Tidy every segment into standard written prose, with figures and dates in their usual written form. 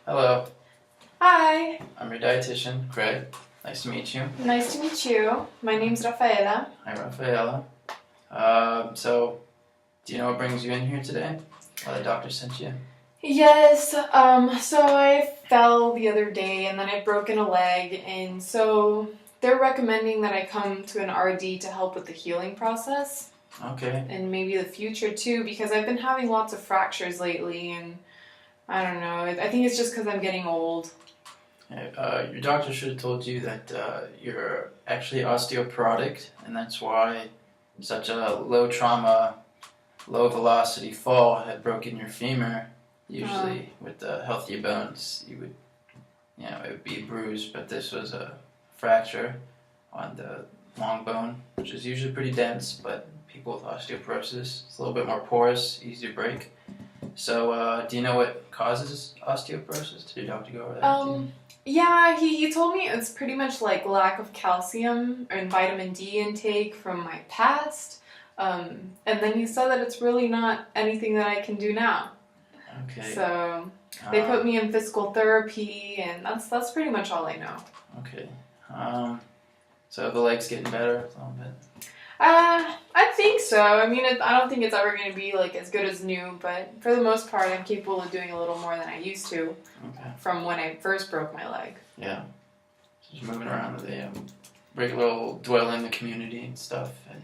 Hello, Hi, I'm your dietitian, Greg. Nice to meet you. nice to meet you. My name's Rafaela. Hi, Rafaela. Do you know what brings you in here today? Why the doctor sent you? Yes, so I fell the other day and then I've broken a leg, and so they're recommending that I come to an RD to help with the healing process Okay. and maybe the future too, because I've been having lots of fractures lately, and I don't know, I think it's just because I'm getting old. Your doctor should have told you that you're actually osteoporotic, and that's why such a low trauma, low velocity fall had broken your femur. Usually, with the healthier bones, it would be bruised, but this was a fracture on the long bone, which is usually pretty dense, but people with osteoporosis, it's a little bit more porous, easy to break. So, do you know what causes osteoporosis? Did your doctor go over that with you? Yeah, he told me it's pretty much like lack of calcium and vitamin D intake from my past. And then he said that it's really not anything that I can do now. Okay. So they put me in physical therapy, and that's pretty much all I know. Okay. So the leg's getting better a little bit. I think so. I mean, I don't think it's ever going to be like as good as new, but for the most part, I'm capable of doing a little more than I used to Okay. from when I first broke my leg. Yeah. So just moving around with the break a little dwell in the community and stuff, and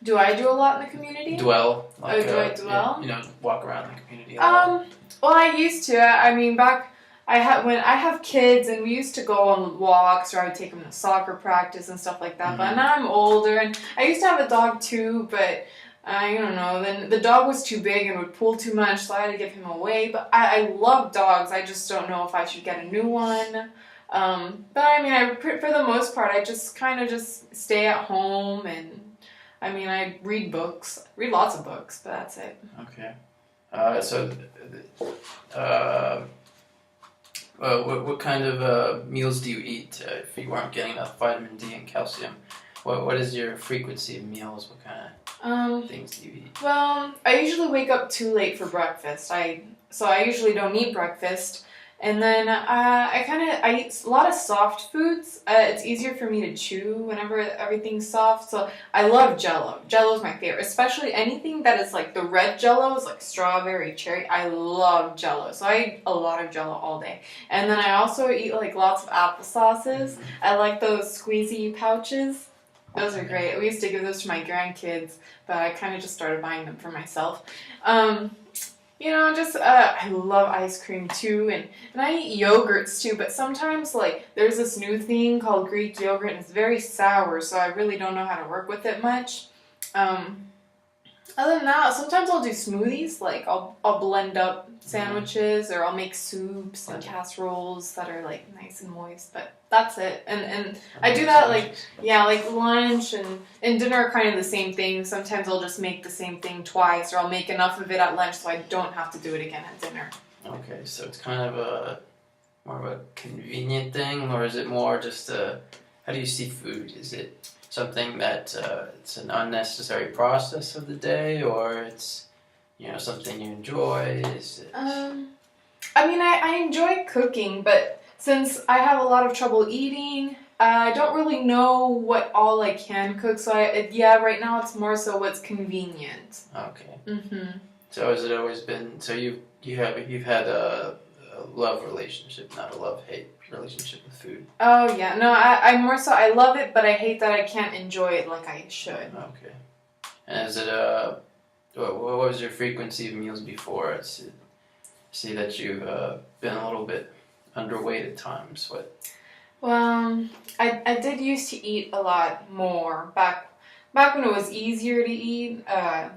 Do I do a lot in the community? dwell. Like, do I dwell? Walk around the community. A lot. Well, I used to. I mean, when I have kids, and we used to go on walks, or I would take them to soccer practice and stuff like that. Mm-hmm. But now I'm older, and I used to have a dog too, but I don't know. Then the dog was too big and would pull too much, so I had to give him away. But I love dogs. I just don't know if I should get a new one. But I mean, for the most part, I just kind of just stay at home, and I mean, I read lots of books, but that's it. Okay. What kind of meals do you eat if you aren't getting enough vitamin D and calcium? What is your frequency of meals? What kind of things do you eat? Well, I usually wake up too late for breakfast. So I usually don't eat breakfast, and then I eat a lot of soft foods. It's easier for me to chew whenever everything's soft. So I love Jell-O. Jell-O is my favorite, especially anything that is like the red Jell-Os, like strawberry, cherry. I love Jell-O, so I eat a lot of Jell-O all day. And then I also eat like lots of applesauces. I like those squeezy pouches. Those are great. We used to give those to my grandkids, but I kind of just started buying them for myself. I love ice cream too, and I eat yogurts too, but sometimes, like, there's this new thing called Greek yogurt, and it's very sour, so I really don't know how to work with it much. Other than that, sometimes I'll do smoothies, like, I'll blend up sandwiches, or I'll make soups and casseroles that are, like, nice and moist, but that's it. And I do that, like lunch and dinner are kind of the same thing. Sometimes I'll just make the same thing twice, or I'll make enough of it at lunch so I don't have to do it again at dinner. Okay, so it's kind of more of a convenient thing, or is it more just how do you see food? Is it something that it's an unnecessary process of the day, or it's something you enjoy? Is it? I mean, I enjoy cooking, but since I have a lot of trouble eating, I don't really know what all I can cook. So right now it's more so what's convenient. Okay. Mhm. So has it always been? So you've had a love relationship, not a love-hate relationship with food. Oh yeah, no, I more so I love it, but I hate that I can't enjoy it like I should. Okay. And is it what was your frequency of meals before? I see that you've been a little bit underweight at times. What? Well, I did used to eat a lot more back when it was easier to eat. I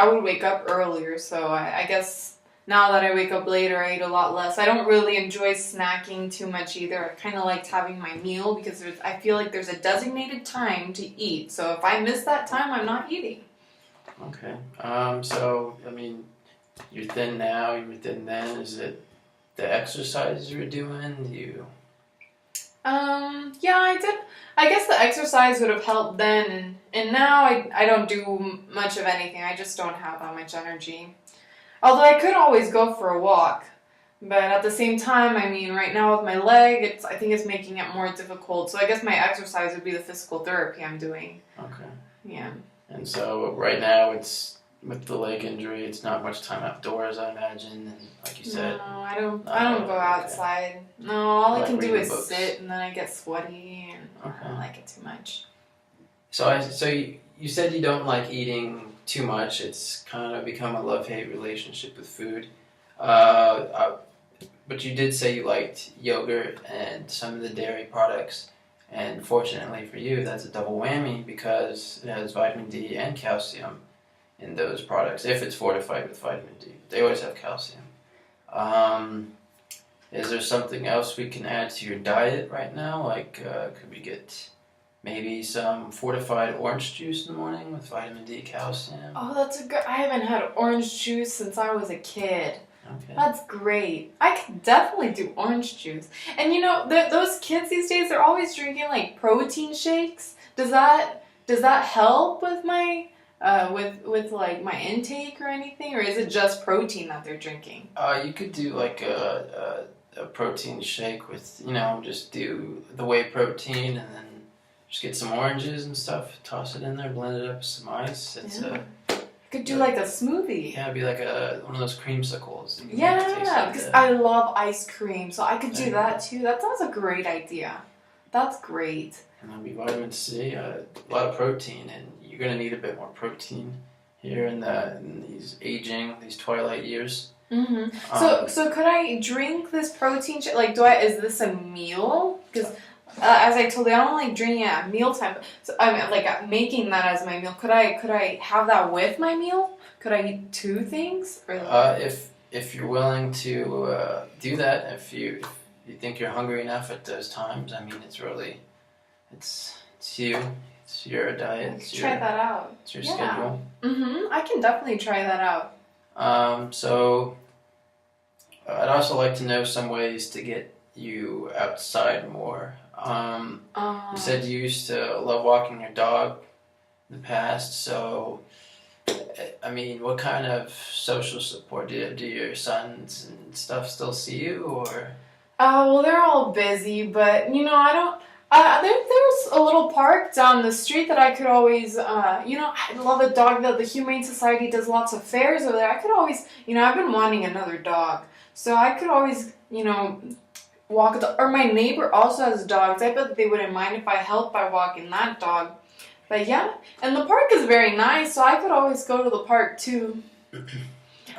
would wake up earlier, so I guess now that I wake up later, I eat a lot less. I don't really enjoy snacking too much either. I kind of liked having my meal because I feel like there's a designated time to eat. So if I miss that time, I'm not eating. Okay. So I mean, you're thin now. You were thin then. Is it the exercise you were doing? Yeah, I did. I guess the exercise would have helped then, and now I don't do much of anything. I just don't have that much energy. Although I could always go for a walk, But at the same time, I mean, right now with my leg, I think it's making it more difficult. So I guess my exercise would be the physical therapy I'm doing. Okay. Yeah. And so right now it's with the leg injury, it's not much time outdoors, I imagine. And like you said, No, I don't go outside. No, all I Like can do reading is books. sit, and then I get sweaty, and I Okay. don't like it too much. You said you don't like eating too much. It's kind of become a love-hate relationship with food. But you did say you liked yogurt and some of the dairy products. And fortunately for you, that's a double whammy because it has vitamin D and calcium in those products. If it's fortified with vitamin D, they always have calcium. Um, is there something else we can add to your diet right now? Like, could we get maybe some fortified orange juice in the morning with vitamin D, calcium? Oh, that's a good. I haven't had orange juice since I was a kid. Okay. That's great. I could definitely do orange juice. And you know, those kids these days, they're always drinking like protein shakes. Does that help with my with like my intake or anything, or is it just protein that they're drinking? You could do like a protein shake with, just do the whey protein and then just get some oranges and stuff, toss it in there, blend it up with some ice. It's Yeah. Could do like a smoothie. it'd be like one of those creamsicles. That you Yeah, can taste like because the- I love ice cream, so I could do There you that too. That sounds a great idea. That's great. And there'll be vitamin C, a lot of protein, and you're gonna need a bit more protein here in these twilight years. Mm-hmm. Um, So could I drink this protein shake? Like, is this a meal? Because as I told you, I don't like drinking at mealtime. So I mean, like making that as my meal. Could I have that with my meal? Could I eat two things? Or if you're willing to do that, if you think you're hungry enough at those times, I mean, it's you, it's your diet, I could try that out. it's your Yeah. schedule. Mm-hmm. I can definitely try that out. So I'd also like to know some ways to get you outside more. You said you used to love walking your dog in the past, so I mean, what kind of social support do your sons and stuff still see you, or? Well, they're all busy, but you know, I don't. There's a little park down the street that I could always, I love a dog. The Humane Society does lots of fairs over there. I could always, I've been wanting another dog, so I could always, walk a dog. Or my neighbor also has dogs. I bet they wouldn't mind if I helped by walking that dog. But yeah, and the park is very nice, so I could always go to the park too.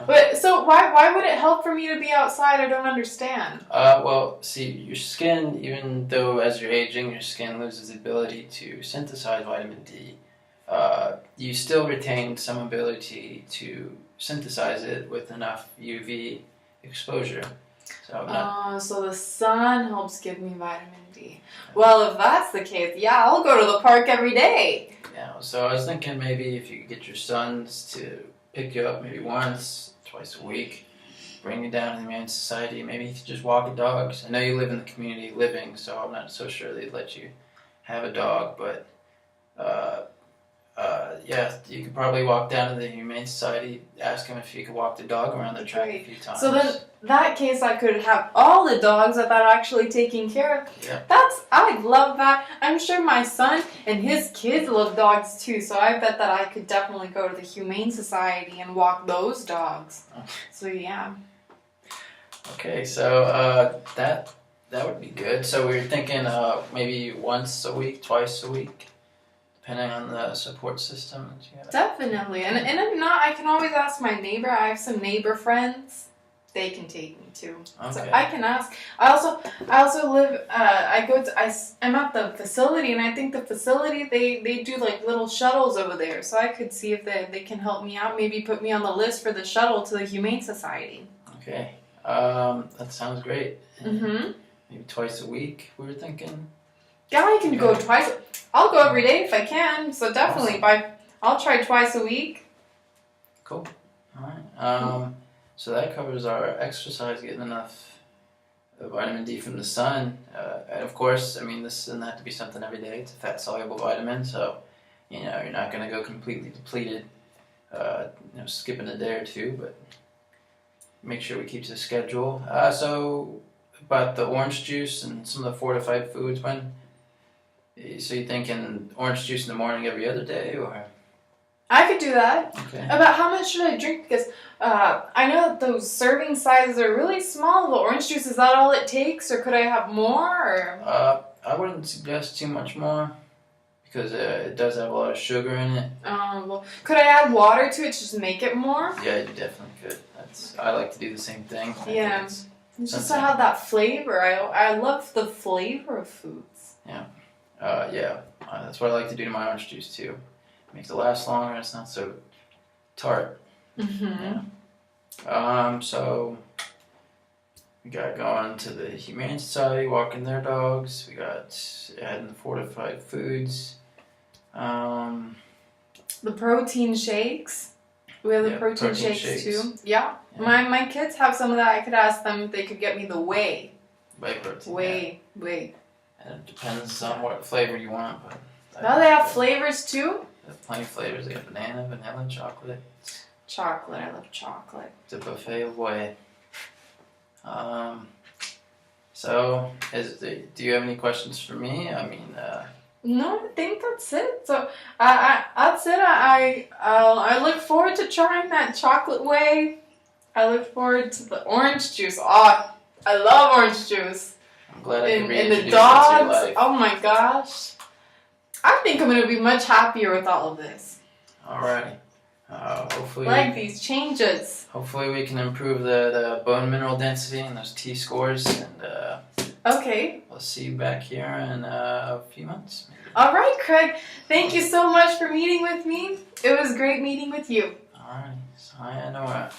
But so why would it help for me to be outside? I don't understand. Well, see, your skin, even though as you're aging, your skin loses the ability to synthesize vitamin D, you still retain some ability to synthesize it with enough UV exposure. So the sun helps give me vitamin D. Well, if that's the case, yeah, I'll go to the park every day. So I was thinking maybe if you could get your sons to pick you up maybe once, twice a week, bring you down to the Humane Society, maybe you could just walk the dogs. I know you live in the community living, so I'm not so sure they'd let you have a dog, but you could probably walk down to the Humane Society, ask them if you could walk the dog around the track a few times. So then, that case, I could have all the dogs without actually taking care of. Yeah. I love that. I'm sure my son and his kids love dogs too, so I bet that I could definitely go to the Humane Society and walk those dogs. Okay. So yeah. Okay, so that would be good. So we were thinking maybe once a week, twice a week, depending on the support system that you have. Definitely. And if not, I can always ask my neighbor. I have some neighbor friends. They can take me too. Okay. So I can ask. I also live I'm at the facility, and I think the facility they do like little shuttles over there. So I could see if they can help me out, maybe put me on the list for the shuttle to the Humane Society. Okay. That sounds great. Mhm. Maybe twice a week, we were thinking. Yeah, I can go twice. I'll go every day if I can. So definitely I'll try twice a week. Cool. All right. So that covers our exercise, getting enough vitamin D from the sun. And of course, I mean, this doesn't have to be something every day. It's a fat-soluble vitamin, so you're not going to go completely depleted. Skipping a day or two, but make sure we keep to the schedule. So about the orange juice and some of the fortified foods, so you thinking orange juice in the morning every other day, or I could do that. okay? About how much should I drink? Because I know that those serving sizes are really small. The orange juice, is that all it takes, or could I have more? Or? I wouldn't suggest too much more because it does have a lot of sugar in it. Well, could I add water to it to just make it more? Yeah, you definitely could. I like to do the same thing. I think Yeah. it's Just to have that flavor. I love the flavor of foods. That's what I like to do to my orange juice too. Makes it last longer. It's not so tart. Mm-hmm. So we got going to the Humane Society, walking their dogs. We got adding the fortified foods. The protein shakes. We have the Yeah, protein protein shakes shakes. too. Yeah. Yeah. My kids have some of that. I could ask them if they could get me the whey. Whey protein. Whey. Yeah. And it depends on what flavor you want, but Now they have flavors too. There's plenty of flavors. They got banana, vanilla, chocolate. Chocolate. I love chocolate. It's a buffet of whey. So do you have any questions for me? I mean, No, I think that's it. So that's it. I look forward to trying that chocolate whey. I look forward to the orange juice. Oh, I love orange juice. I'm glad I could And reintroduce the it to your dogs. life. Oh my gosh. I think I'm gonna be much happier with all of this. Alrighty. Hopefully, Like these changes. hopefully we can improve the bone mineral density and those T scores, and Okay. we'll see you back here in a few months. Maybe. All right, Craig. Thank you so much for meeting with me. It was great meeting with you. Alright. Sayonara.